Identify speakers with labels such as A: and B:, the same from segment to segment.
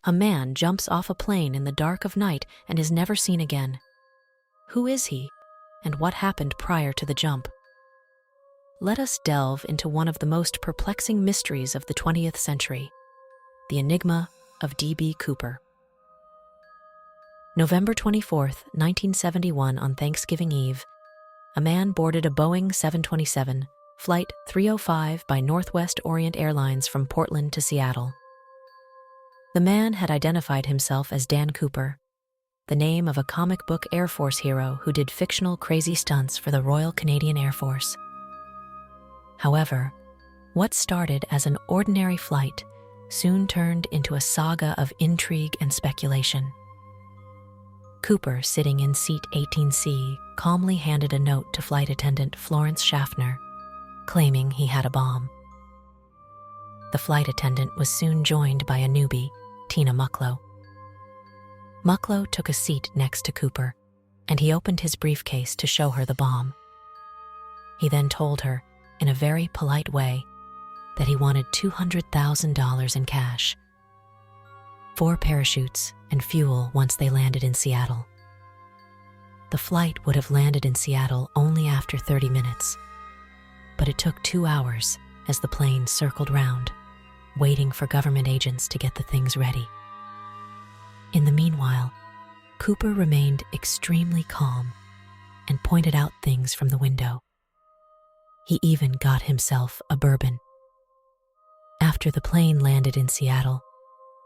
A: A man jumps off a plane in the dark of night and is never seen again. Who is he, and what happened prior to the jump? Let us delve into one of the most perplexing mysteries of the 20th century, the enigma of D.B. Cooper. November 24, 1971, on Thanksgiving Eve, a man boarded a Boeing 727, Flight 305 by Northwest Orient Airlines from Portland to Seattle. The man had identified himself as Dan Cooper, the name of a comic book Air Force hero who did fictional crazy stunts for the Royal Canadian Air Force. However, what started as an ordinary flight soon turned into a saga of intrigue and speculation. Cooper, sitting in seat 18C, calmly handed a note to flight attendant Florence Schaffner, claiming he had a bomb. The flight attendant was soon joined by a newbie, Tina Mucklow. Mucklow took a seat next to Cooper, and he opened his briefcase to show her the bomb. He then told her, in a very polite way, that he wanted $200,000 in cash, 4 parachutes, and fuel once they landed in Seattle. The flight would have landed in Seattle only after 30 minutes, but it took 2 hours as the plane circled round, waiting for government agents to get the things ready. In the meanwhile, Cooper remained extremely calm and pointed out things from the window. He even got himself a bourbon. After the plane landed in Seattle,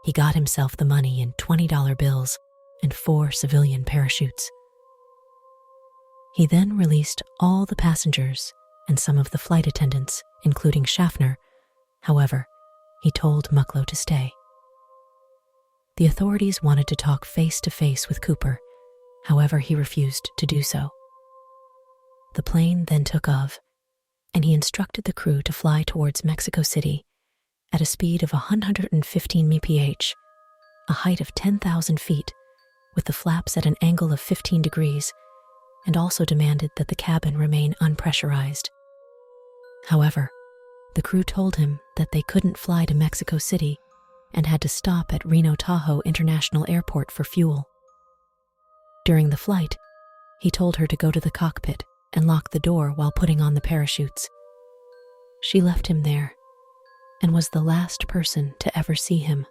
A: he got himself the money in $20 bills and 4 civilian parachutes. He then released all the passengers and some of the flight attendants, including Schaffner. However, he told Mucklow to stay. The authorities wanted to talk face-to-face with Cooper. However, he refused to do so. The plane then took off, and he instructed the crew to fly towards Mexico City at a speed of 115 mph, a height of 10,000 feet, with the flaps at an angle of 15 degrees, and also demanded that the cabin remain unpressurized. However, the crew told him that they couldn't fly to Mexico City and had to stop at Reno Tahoe International Airport for fuel. During the flight, he told her to go to the cockpit and lock the door while putting on the parachutes. She left him there and was the last person to ever see him.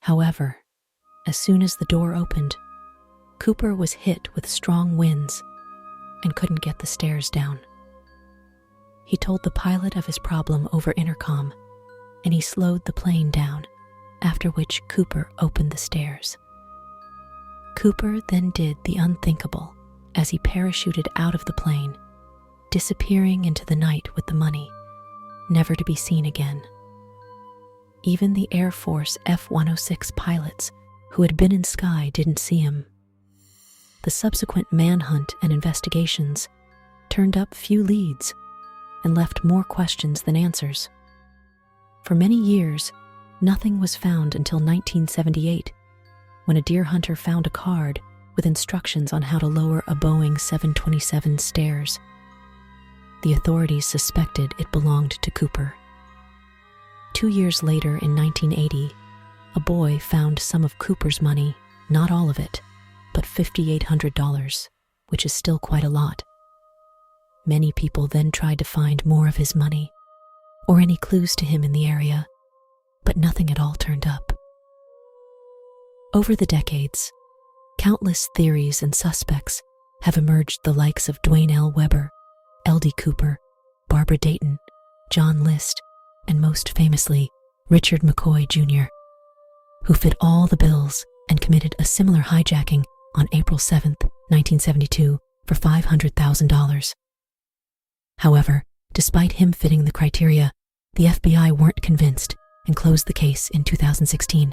A: However, as soon as the door opened, Cooper was hit with strong winds and couldn't get the stairs down. He told the pilot of his problem over intercom, and he slowed the plane down, after which Cooper opened the stairs. Cooper then did the unthinkable as he parachuted out of the plane, disappearing into the night with the money, never to be seen again. Even the Air Force F-106 pilots who had been in sky didn't see him. The subsequent manhunt and investigations turned up few leads and left more questions than answers. For many years, nothing was found until 1978, when a deer hunter found a card with instructions on how to lower a Boeing 727 stairs. The authorities suspected it belonged to Cooper. 2 years later, in 1980, a boy found some of Cooper's money, not all of it, but $5,800, which is still quite a lot. Many people then tried to find more of his money, or any clues to him in the area, but nothing at all turned up. Over the decades, countless theories and suspects have emerged, the likes of Dwayne L. Weber, L.D. Cooper, Barbara Dayton, John List, and most famously, Richard McCoy Jr., who fit all the bills and committed a similar hijacking on April 7, 1972, for $500,000. However, despite him fitting the criteria, the FBI weren't convinced and closed the case in 2016.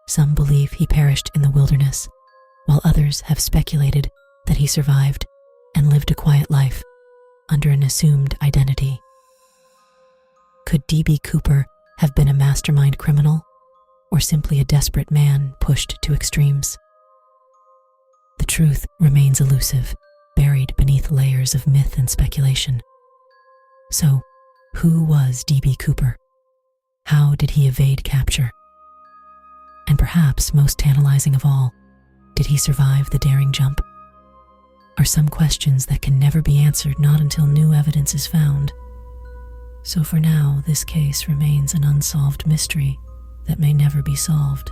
A: Some believe he perished in the wilderness, while others have speculated that he survived and lived a quiet life under an assumed identity. Could D.B. Cooper have been a mastermind criminal, or simply a desperate man pushed to extremes? The truth remains elusive, buried beneath layers of myth and speculation. So, who was D.B. Cooper? How did he evade capture? And perhaps most tantalizing of all, did he survive the daring jump? Are some questions that can never be answered not until new evidence is found. So for now, this case remains an unsolved mystery that may never be solved.